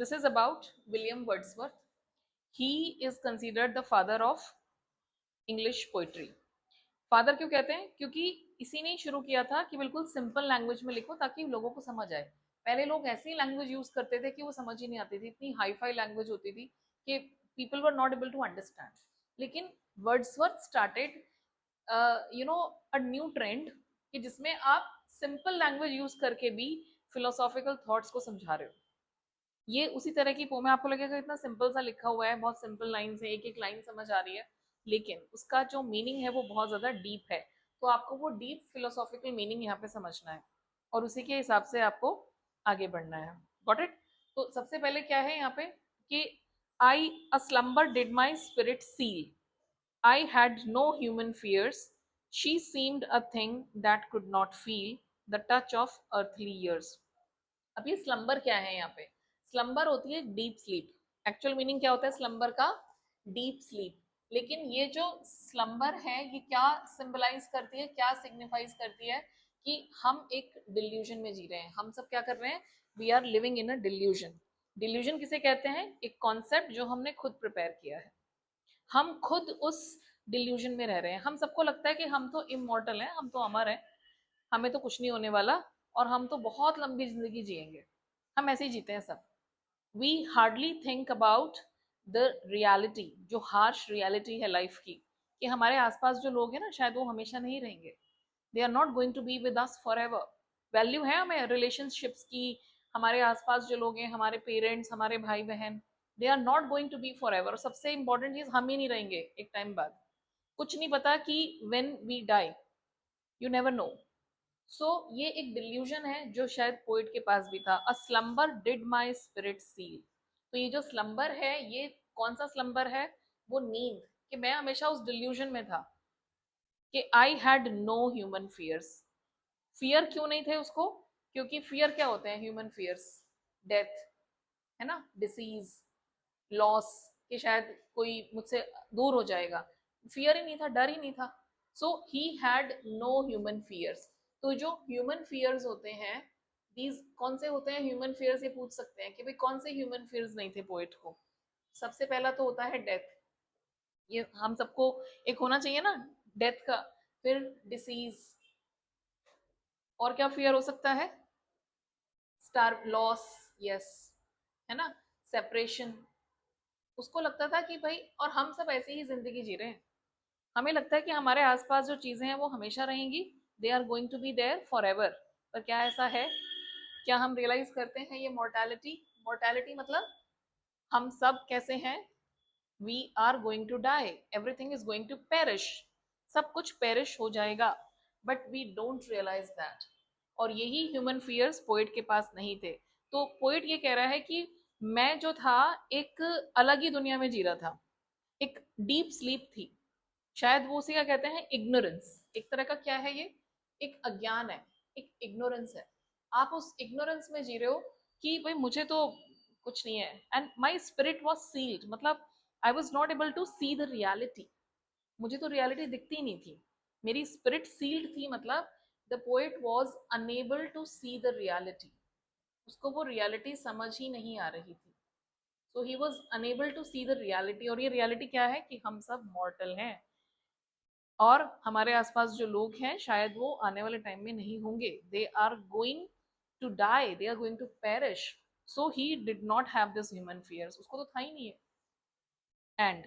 this is about William Wordsworth. He is considered the father of English poetry. Father क्यों कहते हैं? क्योंकि इसी ने शुरू किया था कि बिल्कुल सिंपल लैंग्वेज में लिखो ताकि लोगों को समझ आए। पहले लोग ऐसी लैंग्वेज यूज करते थे कि वो समझ ही नहीं आती थी, इतनी हाई फाई लैंग्वेज होती थी कि people were not able to understand. लेकिन Wordsworth started a new trend कि जिसमें आप सिंपल लैंग्वेज यूज करके भी फिलोसॉफिकल थॉट्स को समझा रहे हो। ये उसी तरह की पोम है, आपको लगेगा इतना सिंपल सा लिखा हुआ है, बहुत सिंपल लाइन है, एक एक लाइन समझ आ रही है, लेकिन उसका जो मीनिंग है वो बहुत ज्यादा डीप है। तो आपको वो डीप फिलोसॉफिकल मीनिंग यहाँ पे समझना है और उसी के हिसाब से आपको आगे बढ़ना है। Got it? तो सबसे पहले क्या है यहाँ पे कि I a slumber did my spirit seal, I had no human fears, she seemed a thing that could not feel the touch of earthly years. अब ये स्लम्बर क्या है? यहाँ पे स्लम्बर होती है डीप स्लीप। एक्चुअल मीनिंग क्या होता है स्लम्बर का? Deep sleep. लेकिन ये जो स्लम्बर है ये क्या सिंबलाइज करती है, क्या सिग्निफाइज करती है? कि हम एक डिल्यूजन में जी रहे हैं। हम सब क्या कर रहे हैं? We are living in a delusion. Delusion किसे कहते हैं? एक कॉन्सेप्ट जो हमने खुद प्रिपेयर किया है। हम खुद उस डिल्यूजन में रह रहे हैं। हम सबको लगता है कि हम तो इमॉर्टल हैं, हम तो अमर हैं, हमें तो कुछ नहीं होने वाला और हम तो बहुत लंबी जिंदगी जिएंगे। हम ऐसे ही जीते हैं सब। We hardly think about the reality, जो हार्श रियलिटी है लाइफ की, कि हमारे आसपास जो लोग हैं ना शायद वो हमेशा नहीं रहेंगे। They are not going to be with us forever. Value है हमें रिलेशनशिप्स की, हमारे आसपास जो लोग हैं, हमारे पेरेंट्स, हमारे भाई बहन, they are not going to be forever. और सबसे इंपॉर्टेंट चीज, हम ही नहीं रहेंगे एक टाइम बाद। कुछ नहीं पता कि when we die, you never know. So ये एक डिल्यूजन है जो शायद पोइट के पास भी था। A slumber did my spirit seal. तो ये जो स्लम्बर है ये कौन सा स्लम्बर है? वो नींद, कि मैं हमेशा उस डिल्यूजन में था कि I had no human fears. Fear क्यों नहीं थे उसको? क्योंकि फियर क्या होते हैं? ह्यूमन फियर्स, डेथ, है ना, डिसीज, लॉस, कि शायद कोई मुझसे दूर हो जाएगा। फियर ही नहीं था, डर ही नहीं था। So he had no human fears. तो जो ह्यूमन फियर्स होते हैं, दीज कौन से होते हैं ह्यूमन फियर्स? ये पूछ सकते हैं कि भाई कौन से ह्यूमन फियर्स नहीं थे पोएट को। सबसे पहला तो होता है डेथ। ये हम सबको एक होना चाहिए ना, डेथ का। फिर डिसीज, और क्या फियर हो सकता है? स्टार लॉस, यस, है ना, सेपरेशन। उसको लगता था कि भाई, और हम सब ऐसे ही जिंदगी जी रहे हैं, हमें लगता है कि हमारे आसपास जो चीजें हैं वो हमेशा रहेंगी, they are going to be there forever. पर क्या ऐसा है? क्या हम रियलाइज करते हैं ये मोर्टैलिटी? मोर्टैलिटी मतलब हम सब कैसे हैं? We are going to die, everything is going to perish. सब कुछ पेरिश हो जाएगा, but we don't realise that. और यही ह्यूमन फियर्स पोइट के पास नहीं थे। तो पोइट ये कह रहा है कि मैं जो था एक अलग ही दुनिया में जी रहा था, एक डीप स्लीप थी। शायद वो उसी का कहते हैं इग्नोरेंस। एक तरह का क्या है ये? एक अज्ञान है, एक इग्नोरेंस है। आप उस इग्नोरेंस में जी रहे हो कि भाई मुझे तो कुछ नहीं है। And my spirit was sealed, मतलब I was not able to see the reality. मुझे तो रियलिटी दिखती नहीं थी, मेरी स्पिरिट सील्ड थी। मतलब the poet was unable to see the reality. उसको वो रियलिटी समझ ही नहीं आ रही थी। So he was unable to see the reality. और ये रियलिटी क्या है? कि हम सब मॉर्टल हैं और हमारे आसपास जो लोग हैं शायद वो आने वाले टाइम में नहीं होंगे। They are going to die, they are going to perish. So he did not have this human fears, उसको तो था ही नहीं है। And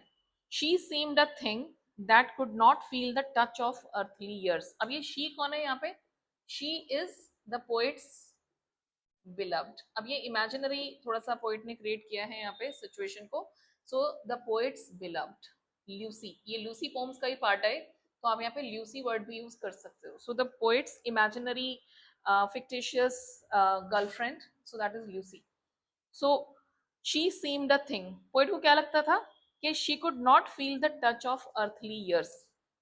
she seemed a thing that could not feel the touch of earthly years. अब ये she कौन है यहाँ पे? She is the poet's beloved. अब ये इमेजिनरी थोड़ा सा पोएट ने क्रिएट किया है यहाँ पे सिचुएशन को। सो द पोएट्स बिलव्ड ल्यूसी, ये लूसी पोम्स का ही पार्ट है, तो आप यहाँ पे ल्यूसी वर्ड भी यूज कर सकते हो। So the poet's imaginary fictitious girlfriend, so that is Lucy. So she seemed a thing, poet को क्या लगता था? कि she could not feel the touch of earthly years.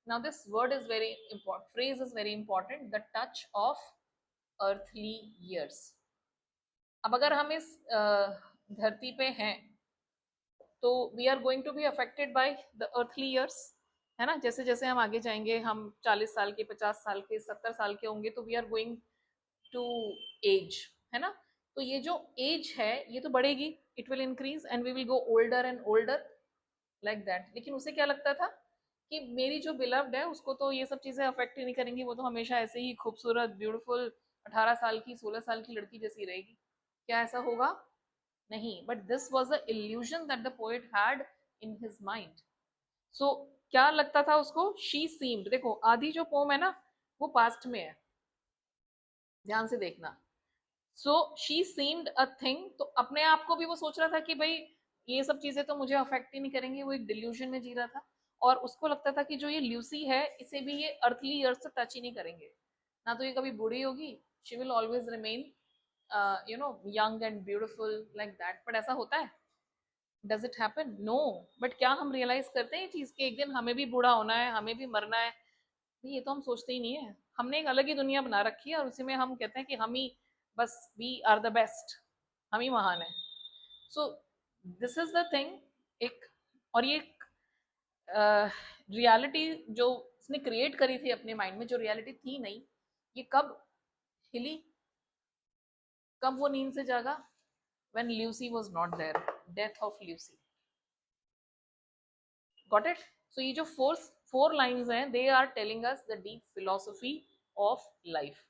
Now this word is very important, phrase is very important, the touch of earthly years. अब अगर हम इस धरती पे हैं तो we are going to be affected by the earthly years, है ना। जैसे जैसे हम आगे जाएंगे, हम 40 साल के, 50 साल के, 70 साल के होंगे, तो we are going to age, है ना। तो ये जो एज है ये तो बढ़ेगी, it will increase and we will go older and older like that. लेकिन उसे क्या लगता था कि मेरी जो बिलव्ड है उसको तो ये सब चीजें अफेक्ट ही नहीं करेंगी, वो तो हमेशा ऐसे ही खूबसूरत ब्यूटीफुल 18 साल की 16 साल की लड़की जैसी रहेगी। क्या ऐसा होगा? नहीं, but this was the illusion that the poet had in his mind. So क्या लगता था उसको? शी सीम्ड, देखो आधी जो पोम है ना वो पास्ट में है, ध्यान से देखना। सो शी सीम्ड अ थिंग, तो अपने आप को भी वो सोच रहा था कि भाई ये सब चीजें तो मुझे अफेक्ट ही नहीं करेंगी, वो एक डिल्यूजन में जी रहा था। और उसको लगता था कि जो ये ल्यूसी है इसे भी ये अर्थली अर्थ से टच ही नहीं करेंगे, ना तो ये कभी बूढ़ी होगी, she will always remain you know young and beautiful like that. But ऐसा होता है? Does it happen? No. But क्या हम रियलाइज करते हैं ये चीज कि एक दिन हमें भी बूढ़ा होना है, हमें भी मरना है? नहीं, ये तो हम सोचते ही नहीं है। हमने एक अलग ही दुनिया बना रखी है और उसी में हम कहते हैं कि हम ही बस वी आर द बेस्ट, हम ही महान है। So this is the thing. एक और ये रियलिटी जो उसने क्रिएट करी थी अपने माइंड में, जो रियलिटी थी नहीं, ये कब हिली, कब वो नींद से जागा? when Lucy was not there, death of Lucy। Got it? So ये जो फोर लाइंस हैं, they are telling us the deep philosophy of life।